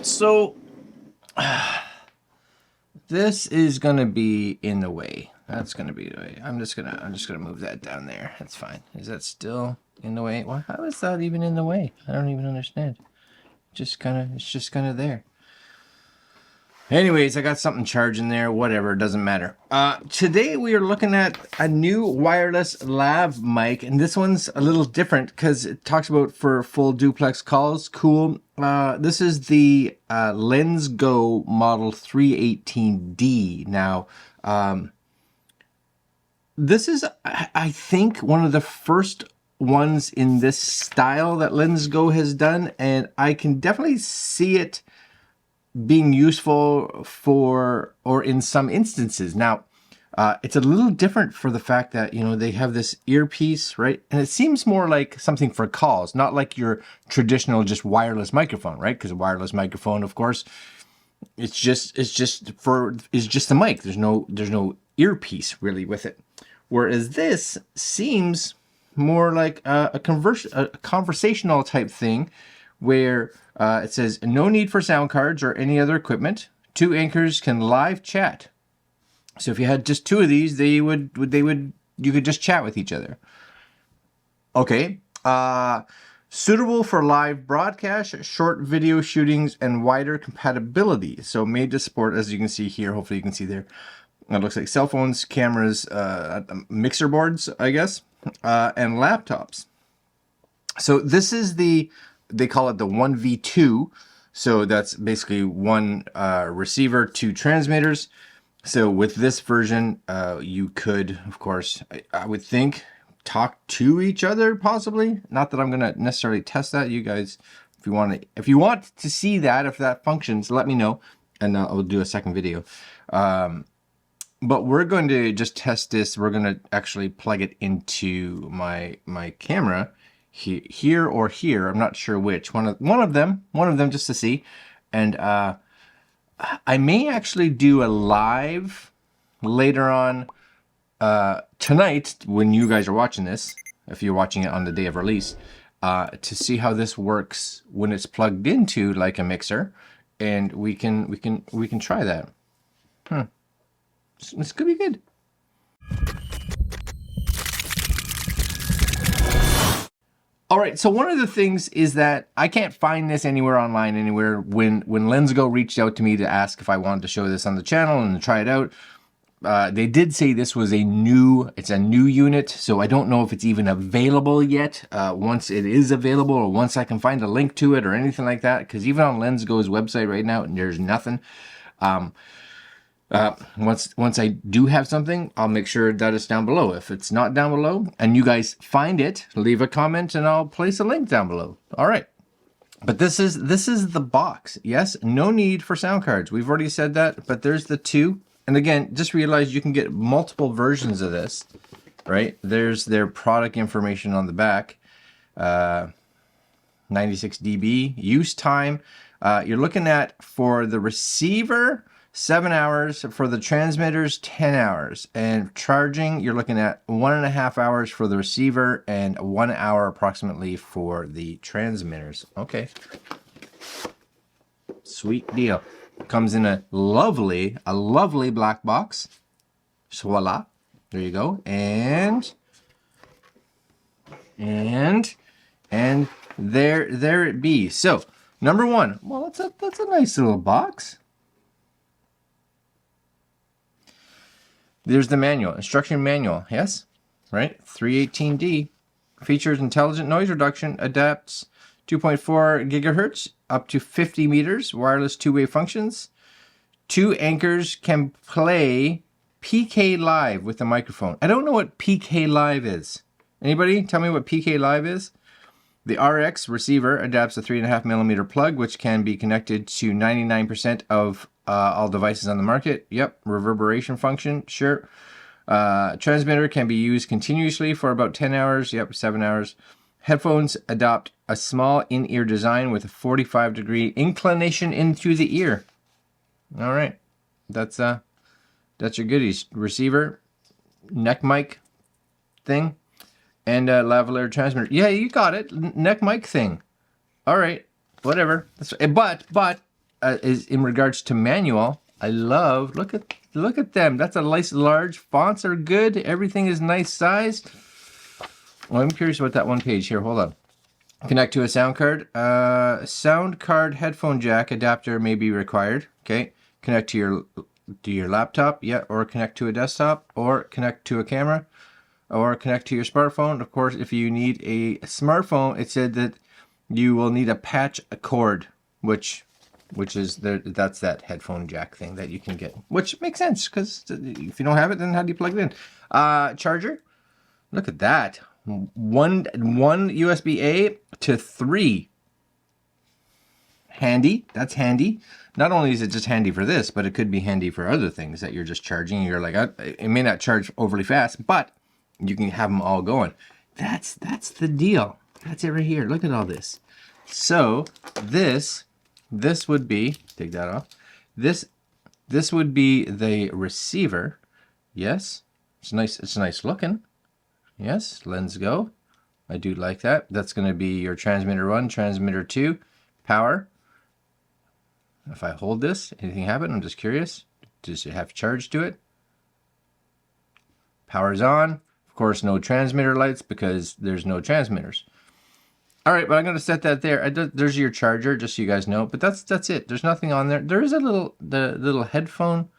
So this is gonna be in the way. That's gonna be the way. I'm just gonna move that down there. That's fine. Is that still in the way? Well, how is that even in the way? I don't even understand. It's just kind of there. Anyways, I got something charging there. Whatever, it doesn't matter. Today we are looking at a new wireless lav mic, and this one's a little different because it talks about for full duplex calls. Cool. This is the LensGo model 318D. Now, this is, I think, one of the first ones in this style that LensGo has done, and I can definitely see it being useful for, or in some instances. Now, it's a little different for the fact that, you know, they have this earpiece, right? And it seems more like something for calls, not like your traditional just wireless microphone, right? Because a wireless microphone, of course, it's just the mic. There's no earpiece really with it. Whereas this seems more like a conversational type thing, where it says no need for sound cards or any other equipment. Two anchors can live chat. So if you had just two of these, you could just chat with each other. Okay. Suitable for live broadcast, short video shootings, and wider compatibility. So made to support, as you can see here, hopefully you can see there, it looks like cell phones, cameras, mixer boards, I guess, and laptops. So this is they call it the 1v2. So that's basically one receiver, two transmitters. So with this version, you could, of course, I would think, talk to each other, possibly. Not that I'm going to necessarily test that. You guys, if you want to see that, if that functions, let me know, and I'll do a second video. But we're going to just test this. We're going to actually plug it into my camera here or here. I'm not sure which one of them just to see. And I may actually do a live later on tonight when you guys are watching this, if you're watching it on the day of release, to see how this works when it's plugged into like a mixer, and we can try that. This could be good. All right, so one of the things is that I can't find this anywhere online, anywhere. When LensGo reached out to me to ask if I wanted to show this on the channel and to try it out, they did say this was a new unit, so I don't know if it's even available yet. Once it is available, or once I can find a link to it or anything like that, because even on LensGo's website right now, there's nothing. Once I do have something, I'll make sure that it's down below. If it's not down below and you guys find it, leave a comment and I'll place a link down below. All right. But this is the box. Yes, no need for sound cards. We've already said that, but there's the two. And again, just realize you can get multiple versions of this, right? There's their product information on the back. 96 dB use time. You're looking at, for the receiver, 7 hours, for the transmitters, 10 hours. And charging, you're looking at 1.5 hours for the receiver and 1 hour approximately for the transmitters. Okay. Sweet deal. Comes in a lovely black box. Voila. There you go. And there it be. So, number one, well, that's a nice little box. There's the manual, instruction manual, yes, right? 318D, features intelligent noise reduction, adapts 2.4 gigahertz up to 50 meters, wireless two-way functions. Two anchors can play PK Live with the microphone. I don't know what PK Live is. Anybody tell me what PK Live is? The RX receiver adapts a 3.5 millimeter plug, which can be connected to 99% of all devices on the market. Yep, reverberation function, sure. Transmitter can be used continuously for about 10 hours. Yep, 7 hours. Headphones adopt a small in-ear design with a 45-degree inclination into the ear. All right, that's your goodies. Receiver, neck mic thing, and lavalier transmitter. Yeah, you got it. Neck mic thing. All right, whatever. But is in regards to manual. I love, look at them. That's a nice large, fonts are good. Everything is nice size. Well, I'm curious about that one page here. Hold on. Connect to a sound card. Sound card headphone jack adapter may be required. Okay. Connect to your laptop. Yeah. Or connect to a desktop, or connect to a camera, or connect to your smartphone. Of course, if you need a smartphone, it said that you will need a patch cord, which is that's that headphone jack thing that you can get, which makes sense, because if you don't have it, then how do you plug it in? Charger. Look at that. One USB-A to 3. Handy. That's handy. Not only is it just handy for this, but it could be handy for other things that you're just charging. You're like, it may not charge overly fast, but you can have them all going. That's the deal. That's it right here. Look at all this. So this would be, take that off. This would be the receiver. Yes, it's nice. It's nice looking. Yes, LensGo. I do like that. That's going to be your transmitter 1, transmitter 2, power. If I hold this, anything happen? I'm just curious. Does it have charge to it? Power's on. Of course, no transmitter lights because there's no transmitters. All right, but I'm going to set that there. There's your charger, just so you guys know. But that's it. There's nothing on there. There is the little headphone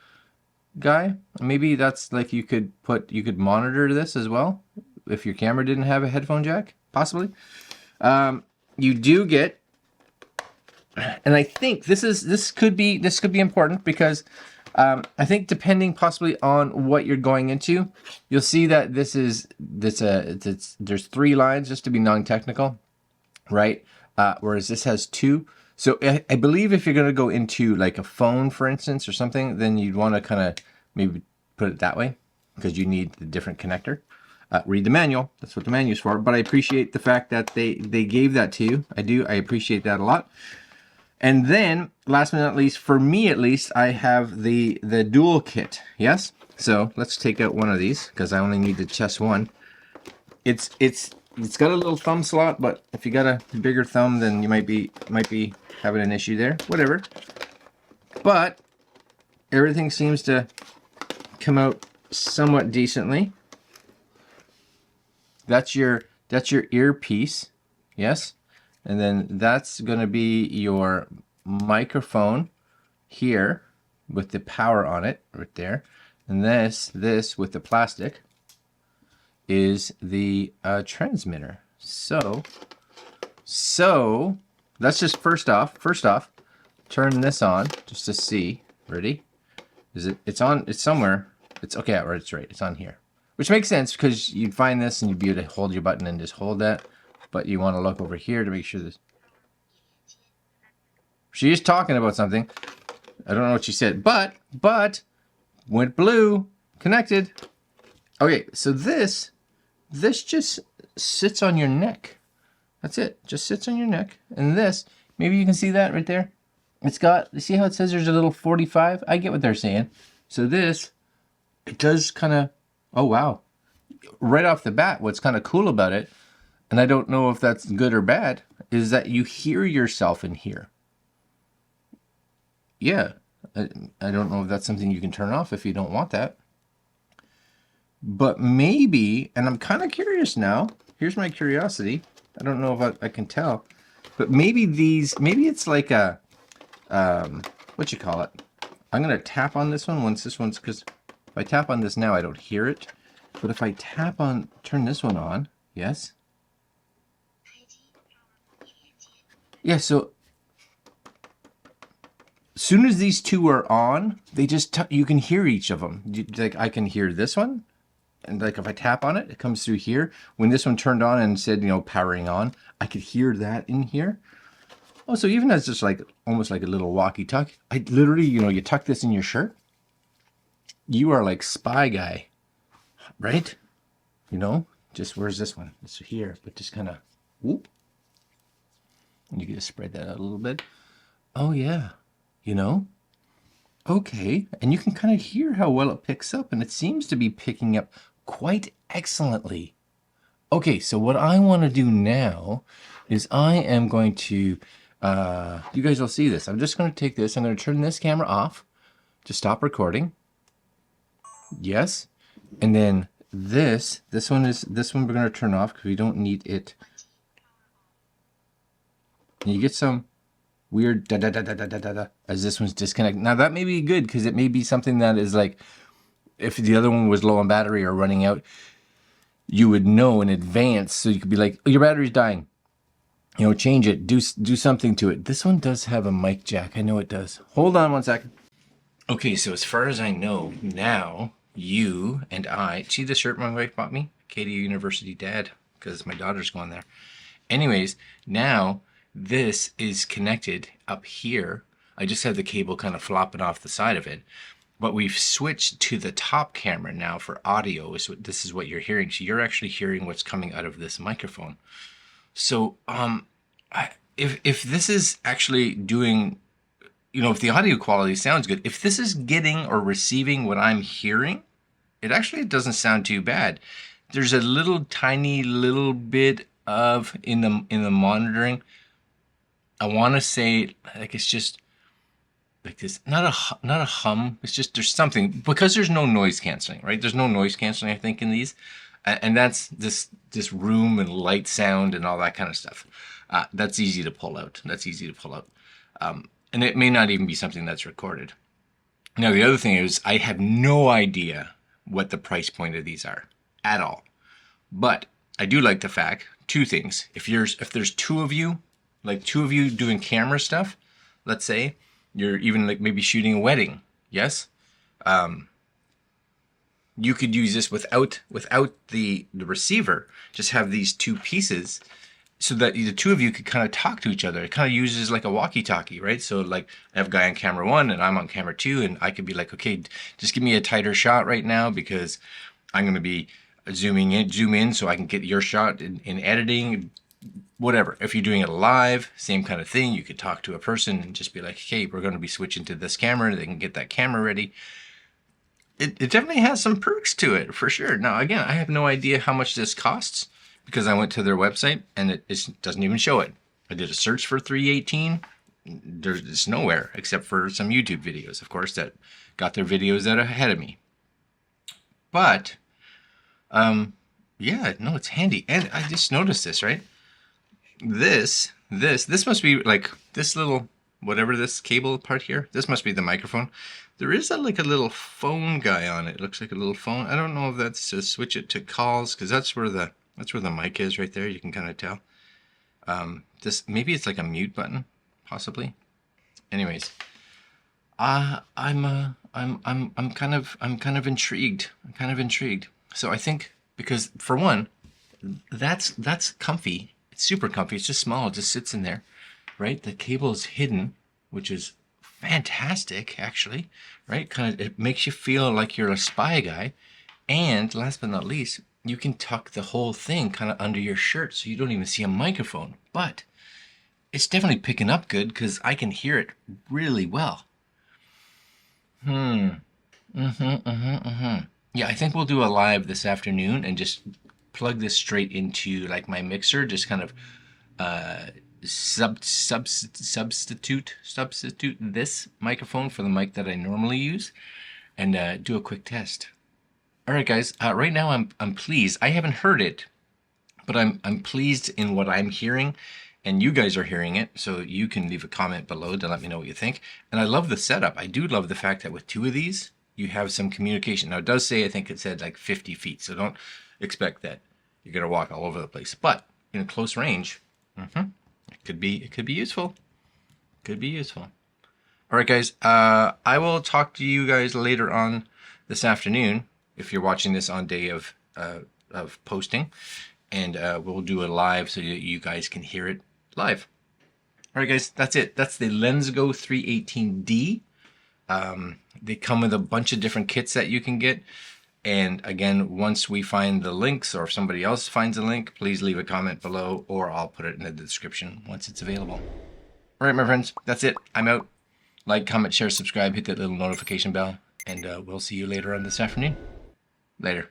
guy. Maybe that's like you could monitor this as well if your camera didn't have a headphone jack, possibly. You do get, and I think this could be important, because I think depending possibly on what you're going into, you'll see that there's 3 lines, just to be non-technical, right? Whereas this has 2. So I believe if you're going to go into like a phone, for instance, or something, then you'd want to kind of maybe put it that way, because you need the different connector. Read the manual. That's what the manual's for. But I appreciate the fact that they gave that to you. I appreciate that a lot. And then, last but not least, for me at least, I have the dual kit. Yes? So let's take out one of these, because I only need the chest one. It's got a little thumb slot, but if you got a bigger thumb, then you might be having an issue there. Whatever. But everything seems to come out somewhat decently. That's your earpiece. Yes? And then that's going to be your microphone here with the power on it right there. And this with the plastic is the transmitter. So let's just first off turn this on just to see. Ready? It's on, it's somewhere. It's okay, right, it's right. It's on here. Which makes sense, because you'd find this and you'd be able to hold your button and just hold that. But you want to look over here to make sure this. She is talking about something. I don't know what she said, but went blue, connected. Okay, so this just sits on your neck. That's it. Just sits on your neck. And this, maybe you can see that right there. It's got, you see how it says there's a little 45? I get what they're saying. So this, it does kind of, oh wow. Right off the bat, what's kind of cool about it, and I don't know if that's good or bad, is that you hear yourself in here. Yeah, I don't know if that's something you can turn off if you don't want that. But maybe, and I'm kind of curious now, here's my curiosity. I don't know if I can tell, but maybe it's like a, what you call it? I'm going to tap on this one once this one's, because if I tap on this now, I don't hear it. But if I turn this one on, yes? Yeah, so as soon as these two are on, they just, you can hear each of them. Like I can hear this one. And like if I tap on it, it comes through here. When this one turned on and said, powering on, I could hear that in here. Oh, so even as just like, almost like a little walkie-talkie, I literally, you tuck this in your shirt. You are like spy guy, right? Just, where's this one? It's here, but just kind of, whoop. And you can just spread that out a little bit. Oh yeah, okay. And you can kind of hear how well it picks up, and it seems to be picking up quite excellently. Okay, so what I want to do now is I am going to you guys will see this. I'm just going to take this. I'm going to turn this camera off to stop recording. Yes. And then this one we're going to turn off because we don't need it. And you get some weird da da da da da da da as this one's disconnected. Now that may be good because it may be something that is like, if the other one was low on battery or running out, you would know in advance. So you could be like, oh, your battery's dying. You know, change it, do something to it. This one does have a mic jack. I know it does. Hold on one second. Okay, so as far as I know, now you and I, see the shirt my wife bought me? Katie University Dad, because my daughter's going there. Anyways, now this is connected up here. I just have the cable kind of flopping off the side of it. But we've switched to the top camera now for audio. This is what you're hearing. So you're actually hearing what's coming out of this microphone. So if this is actually doing, you know, if the audio quality sounds good, if this is getting or receiving what I'm hearing, it actually doesn't sound too bad. There's a little tiny little bit of in the monitoring. I want to say like it's just like this, not a hum. It's just there's something, because there's no noise canceling, right? There's no noise canceling, I think, in these, and that's this room and light sound and all that kind of stuff. That's easy to pull out. And it may not even be something that's recorded. Now the other thing is I have no idea what the price point of these are at all, but I do like the fact, two things. If there's two of you doing camera stuff, let's say. You're even like maybe shooting a wedding, yes? You could use this without the receiver. Just have these two pieces so that the two of you could kind of talk to each other. It kind of uses like a walkie-talkie, right? So like I have a guy on camera 1 and I'm on camera 2, and I could be like, okay, just give me a tighter shot right now because I'm going to be zoom in so I can get your shot in editing. Whatever. If you're doing it live, same kind of thing. You could talk to a person and just be like, hey, we're going to be switching to this camera. They can get that camera ready. It definitely has some perks to it, for sure. Now, again, I have no idea how much this costs because I went to their website and it doesn't even show it. I did a search for 318. It's nowhere except for some YouTube videos, of course, that got their videos out ahead of me. But, yeah, no, it's handy. And I just noticed this, right? This must be like this little, whatever this cable part here, this must be the microphone. There is like a little phone guy on it. It looks like a little phone. I don't know if that's to switch it to calls, because that's where the mic is right there. You can kind of tell. This, maybe it's like a mute button, possibly. Anyways, I'm kind of intrigued. So I think, because for one, that's comfy. It's super comfy. It's just small. It just sits in there, right? The cable is hidden, which is fantastic, actually, right? It makes you feel like you're a spy guy. And last but not least, you can tuck the whole thing kind of under your shirt so you don't even see a microphone. But it's definitely picking up good because I can hear it really well. Yeah, I think we'll do a live this afternoon and just plug this straight into like my mixer, just kind of substitute this microphone for the mic that I normally use, and do a quick test. All right, guys. Right now I'm pleased. I haven't heard it, but I'm pleased in what I'm hearing, and you guys are hearing it. So you can leave a comment below to let me know what you think. And I love the setup. I do love the fact that with two of these, you have some communication. Now it does say, I think it said like 50 feet. So don't expect that you're gonna walk all over the place, but in a close range, it could be useful. All right, guys. I will talk to you guys later on this afternoon if you're watching this on day of posting, and we'll do a live so that you guys can hear it live. All right, guys. That's it. That's the LensGo 318D. They come with a bunch of different kits that you can get. And again, once we find the links, or if somebody else finds a link, please leave a comment below, or I'll put it in the description once it's available. All right, my friends, that's it. I'm out. Like, comment, share, subscribe, hit that little notification bell, and we'll see you later on this afternoon. Later.